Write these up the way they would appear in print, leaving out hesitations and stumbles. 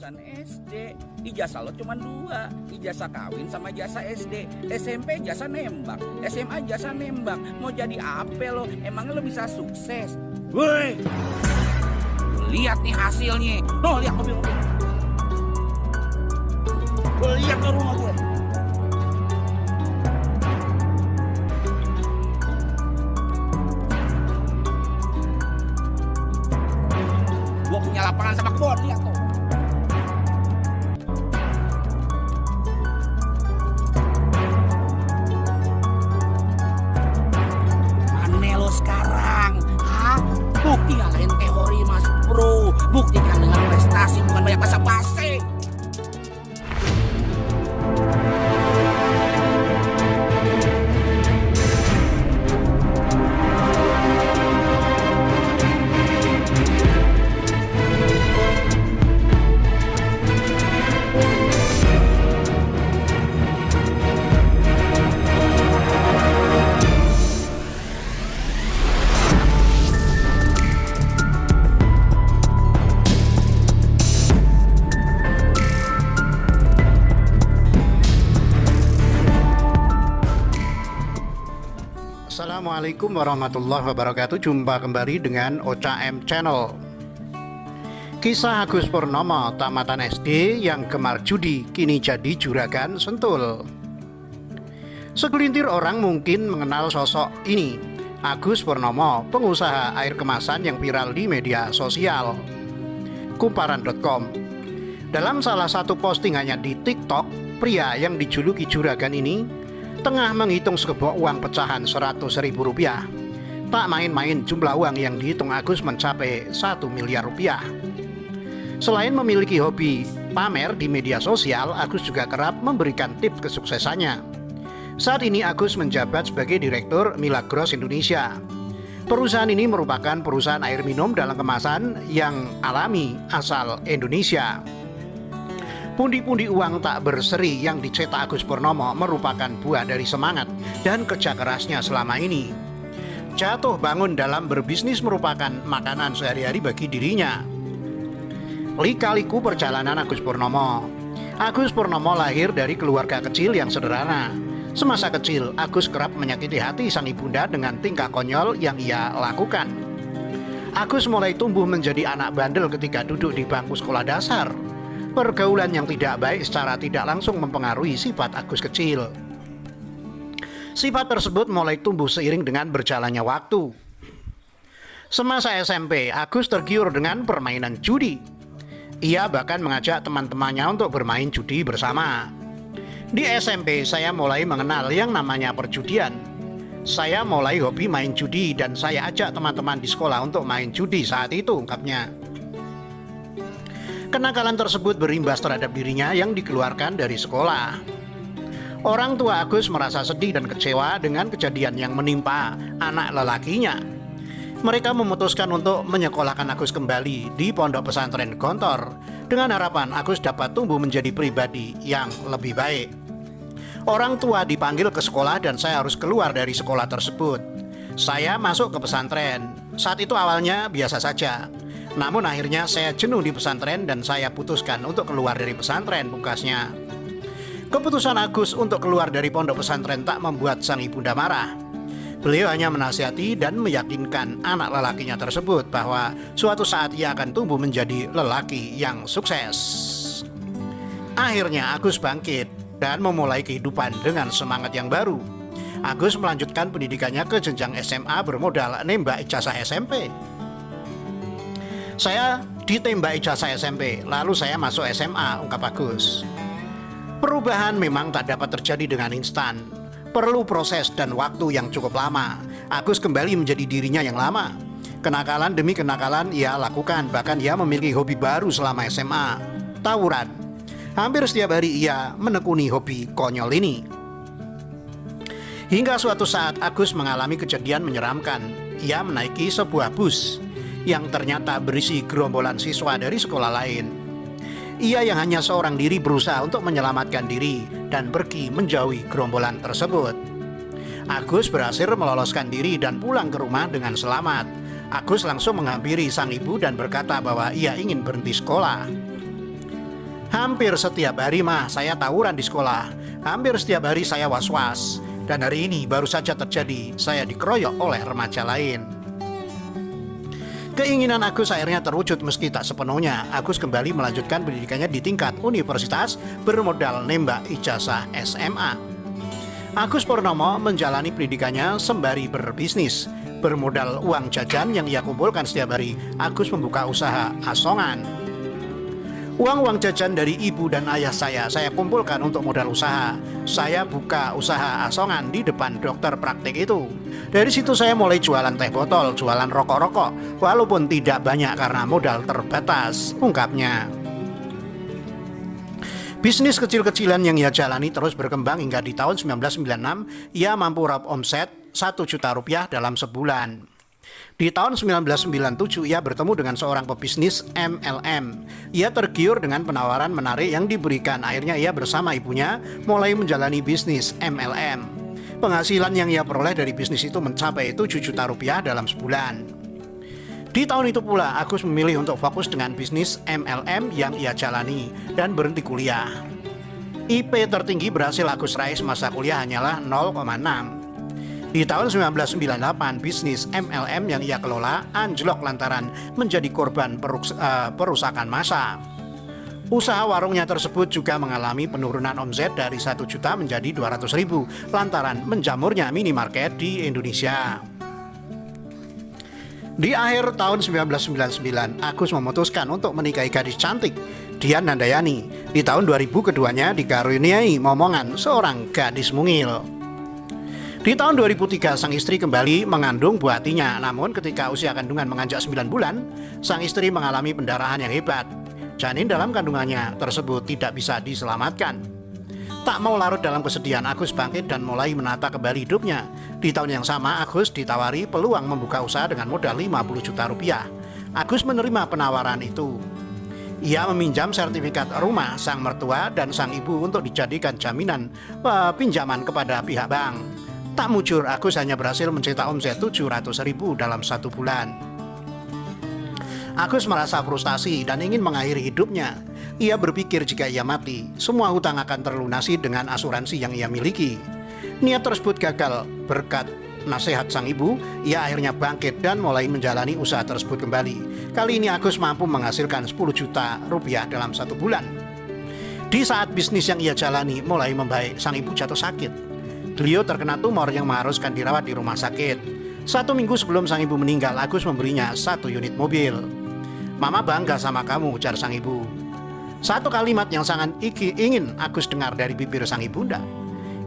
lulusan SD. Ijazah lo cuma 2, ijazah kawin sama ijazah SD. SMP ijazah nembak, SMA ijazah nembak. Mau jadi apa lo? Emangnya lo bisa sukses? Woi, lihat nih hasilnya. No, lihat mobil. Lihat ke rumah gue. Gue punya lapangan sama kebun, lihat tuh. Mana lo sekarang? Hah? Bukti ngalahin teori Mas Bro. Buktikan dengan prestasi, bukan banyak basa-basi. Assalamualaikum warahmatullahi wabarakatuh. Jumpa kembali dengan Ocha M Channel. Kisah Agus Purnomo, tamatan SD yang gemar judi, kini jadi juragan Sentul. Segelintir orang mungkin mengenal sosok ini, Agus Purnomo, pengusaha air kemasan yang viral di media sosial. Kumparan.com. Dalam salah satu postingannya di TikTok, pria yang dijuluki juragan ini tengah menghitung segebok uang pecahan Rp100.000. Tak main-main jumlah uang yang dihitung Agus mencapai 1 miliar rupiah. Selain memiliki hobi pamer di media sosial, Agus juga kerap memberikan tips kesuksesannya. Saat ini Agus menjabat sebagai Direktur Milagros Indonesia. Perusahaan ini merupakan perusahaan air minum dalam kemasan yang alami asal Indonesia. Pundi-pundi uang tak berseri yang dicetak Agus Purnomo merupakan buah dari semangat dan kerja kerasnya selama ini. Jatuh bangun dalam berbisnis merupakan makanan sehari-hari bagi dirinya. Lika-liku perjalanan Agus Purnomo. Agus Purnomo lahir dari keluarga kecil yang sederhana. Semasa kecil, Agus kerap menyakiti hati sang ibunda dengan tingkah konyol yang ia lakukan. Agus mulai tumbuh menjadi anak bandel ketika duduk di bangku sekolah dasar. Pergaulan yang tidak baik secara tidak langsung mempengaruhi sifat Agus kecil. Sifat tersebut mulai tumbuh seiring dengan berjalannya waktu. Semasa SMP, Agus tergiur dengan permainan judi. Ia bahkan mengajak teman-temannya untuk bermain judi bersama. Di SMP, saya mulai mengenal yang namanya perjudian. Saya mulai hobi main judi dan saya ajak teman-teman di sekolah untuk main judi saat itu, ungkapnya. Kenakalan tersebut berimbas terhadap dirinya yang dikeluarkan dari sekolah. Orang tua Agus merasa sedih dan kecewa dengan kejadian yang menimpa anak lelakinya. Mereka memutuskan untuk menyekolahkan Agus kembali di Pondok Pesantren Gontor dengan harapan Agus dapat tumbuh menjadi pribadi yang lebih baik. Orang tua dipanggil ke sekolah dan saya harus keluar dari sekolah tersebut. Saya masuk ke pesantren. Saat itu awalnya biasa saja. Namun akhirnya saya jenuh di pesantren dan saya putuskan untuk keluar dari pesantren, pungkasnya. Keputusan Agus untuk keluar dari pondok pesantren tak membuat sang ibunda marah. Beliau hanya menasihati dan meyakinkan anak lelakinya tersebut bahwa suatu saat ia akan tumbuh menjadi lelaki yang sukses. Akhirnya Agus bangkit dan memulai kehidupan dengan semangat yang baru. Agus melanjutkan pendidikannya ke jenjang SMA bermodal nembak ijazah SMP. Saya ditembak ijazah SMP, lalu saya masuk SMA, ungkap Agus. Perubahan memang tak dapat terjadi dengan instan. Perlu proses dan waktu yang cukup lama. Agus kembali menjadi dirinya yang lama. Kenakalan demi kenakalan ia lakukan, bahkan ia memiliki hobi baru selama SMA, tawuran. Hampir setiap hari ia menekuni hobi konyol ini. Hingga suatu saat Agus mengalami kejadian menyeramkan. Ia menaiki sebuah bus yang ternyata berisi gerombolan siswa dari sekolah lain. Ia yang hanya seorang diri berusaha untuk menyelamatkan diri dan pergi menjauhi gerombolan tersebut. Agus berhasil meloloskan diri dan pulang ke rumah dengan selamat. Agus langsung menghampiri sang ibu dan berkata bahwa ia ingin berhenti sekolah. Hampir setiap hari mah saya tawuran di sekolah. Hampir setiap hari saya was-was. Dan hari ini baru saja terjadi, saya dikeroyok oleh remaja lain. Keinginan Agus akhirnya terwujud meski tak sepenuhnya. Agus kembali melanjutkan pendidikannya di tingkat universitas bermodal nembak ijazah SMA. Agus Purnomo menjalani pendidikannya sembari berbisnis. Bermodal uang jajan yang ia kumpulkan setiap hari, Agus membuka usaha asongan. Uang jajan dari ibu dan ayah saya kumpulkan untuk modal usaha. Saya buka usaha asongan di depan dokter praktik itu. Dari situ saya mulai jualan teh botol, jualan rokok-rokok, walaupun tidak banyak karena modal terbatas, ungkapnya. Bisnis kecil-kecilan yang ia jalani terus berkembang hingga di tahun 1996 ia mampu raup omset 1 juta rupiah dalam sebulan. Di tahun 1997 ia bertemu dengan seorang pebisnis MLM. Ia tergiur dengan penawaran menarik yang diberikan. Akhirnya ia bersama ibunya mulai menjalani bisnis MLM. Penghasilan yang ia peroleh dari bisnis itu mencapai 7 juta rupiah dalam sebulan. Di tahun itu pula Agus memilih untuk fokus dengan bisnis MLM yang ia jalani dan berhenti kuliah. IP tertinggi berhasil Agus raih semasa kuliah hanyalah 0,6. Di tahun 1998, bisnis MLM yang ia kelola anjlok lantaran menjadi korban perusakan massa. Usaha warungnya tersebut juga mengalami penurunan omset dari 1 juta menjadi 200.000 lantaran menjamurnya minimarket di Indonesia. Di akhir tahun 1999, Agus memutuskan untuk menikahi gadis cantik, Dian Nandayani. Di tahun 2000 keduanya dikaruniai momongan seorang gadis mungil. Di tahun 2003 sang istri kembali mengandung buah hatinya. Namun ketika usia kandungan menginjak 9 bulan, sang istri mengalami pendarahan yang hebat. Janin dalam kandungannya tersebut tidak bisa diselamatkan. Tak mau larut dalam kesedihan, Agus bangkit dan mulai menata kembali hidupnya. Di tahun yang sama Agus ditawari peluang membuka usaha dengan modal 50 juta rupiah. Agus menerima penawaran itu. Ia meminjam sertifikat rumah sang mertua dan sang ibu untuk dijadikan jaminan pinjaman kepada pihak bank. Tak mujur, Agus hanya berhasil mencetak omset 700.000 dalam 1 bulan. Agus merasa frustasi dan ingin mengakhiri hidupnya. Ia berpikir jika ia mati, semua hutang akan terlunasi dengan asuransi yang ia miliki. Niat tersebut gagal. Berkat nasihat sang ibu, ia akhirnya bangkit dan mulai menjalani usaha tersebut kembali. Kali ini Agus mampu menghasilkan 10 juta rupiah dalam 1 bulan. Di saat bisnis yang ia jalani mulai membaik, sang ibu jatuh sakit. Beliau terkena tumor yang mengharuskan dirawat di rumah sakit. 1 minggu sebelum sang ibu meninggal, Agus memberinya 1 unit mobil. "Mama bangga sama kamu," ujar sang ibu. Satu kalimat yang sangat ingin Agus dengar dari bibir sang ibunda.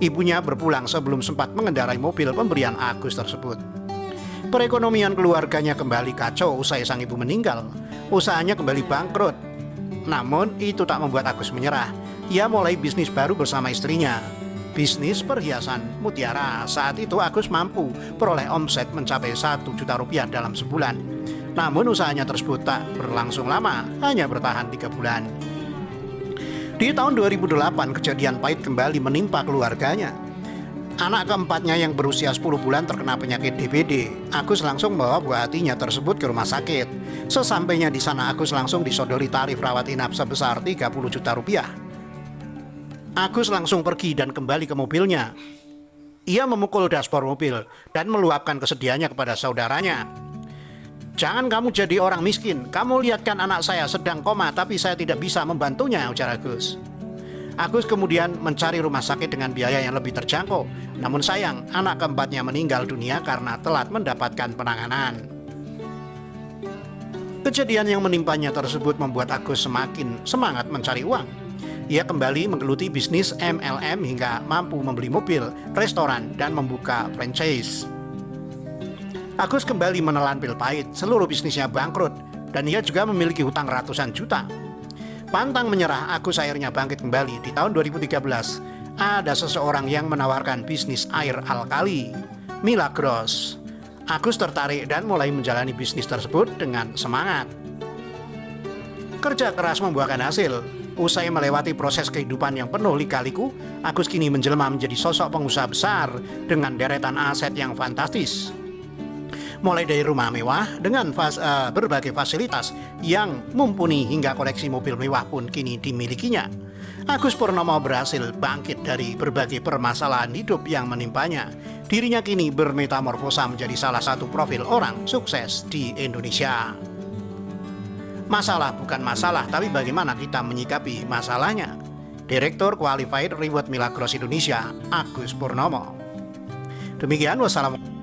Ibunya berpulang sebelum sempat mengendarai mobil pemberian Agus tersebut. Perekonomian keluarganya kembali kacau usai sang ibu meninggal. Usahanya kembali bangkrut. Namun itu tak membuat Agus menyerah. Ia mulai bisnis baru bersama istrinya, bisnis perhiasan mutiara. Saat itu Agus mampu peroleh omset mencapai 1 juta rupiah dalam sebulan. Namun usahanya tersebut tak berlangsung lama, hanya bertahan 3 bulan. Di tahun 2008 kejadian pahit kembali menimpa keluarganya. Anak keempatnya yang berusia 10 bulan terkena penyakit DBD. Agus langsung membawa buah hatinya tersebut ke rumah sakit. Sesampainya di sana Agus langsung disodori tarif rawat inap sebesar 30 juta rupiah. Agus langsung pergi dan kembali ke mobilnya. Ia memukul dashboard mobil dan meluapkan kesedihannya kepada saudaranya. "Jangan kamu jadi orang miskin. Kamu lihat kan anak saya sedang koma tapi saya tidak bisa membantunya," ujar Agus. Agus kemudian mencari rumah sakit dengan biaya yang lebih terjangkau. Namun sayang, anak keempatnya meninggal dunia karena telat mendapatkan penanganan. Kejadian yang menimpanya tersebut membuat Agus semakin semangat mencari uang. Ia kembali menggeluti bisnis MLM hingga mampu membeli mobil, restoran, dan membuka franchise. Agus kembali menelan pil pahit, seluruh bisnisnya bangkrut, dan ia juga memiliki hutang ratusan juta. Pantang menyerah, Agus akhirnya bangkit kembali. Di tahun 2013, ada seseorang yang menawarkan bisnis air alkali, Milagros. Agus tertarik dan mulai menjalani bisnis tersebut dengan semangat. Kerja keras membuahkan hasil. Usai melewati proses kehidupan yang penuh lika-liku, Agus kini menjelma menjadi sosok pengusaha besar dengan deretan aset yang fantastis. mulai dari rumah mewah dengan berbagai fasilitas yang mumpuni hingga koleksi mobil mewah pun kini dimilikinya. Agus Purnomo berhasil bangkit dari berbagai permasalahan hidup yang menimpanya. Dirinya kini bermetamorfosa menjadi salah satu profil orang sukses di Indonesia. Masalah bukan masalah, tapi bagaimana kita menyikapi masalahnya. Direktur Qualified Reward Milagros Indonesia, Agus Purnomo. Demikian, wassalamualaikum.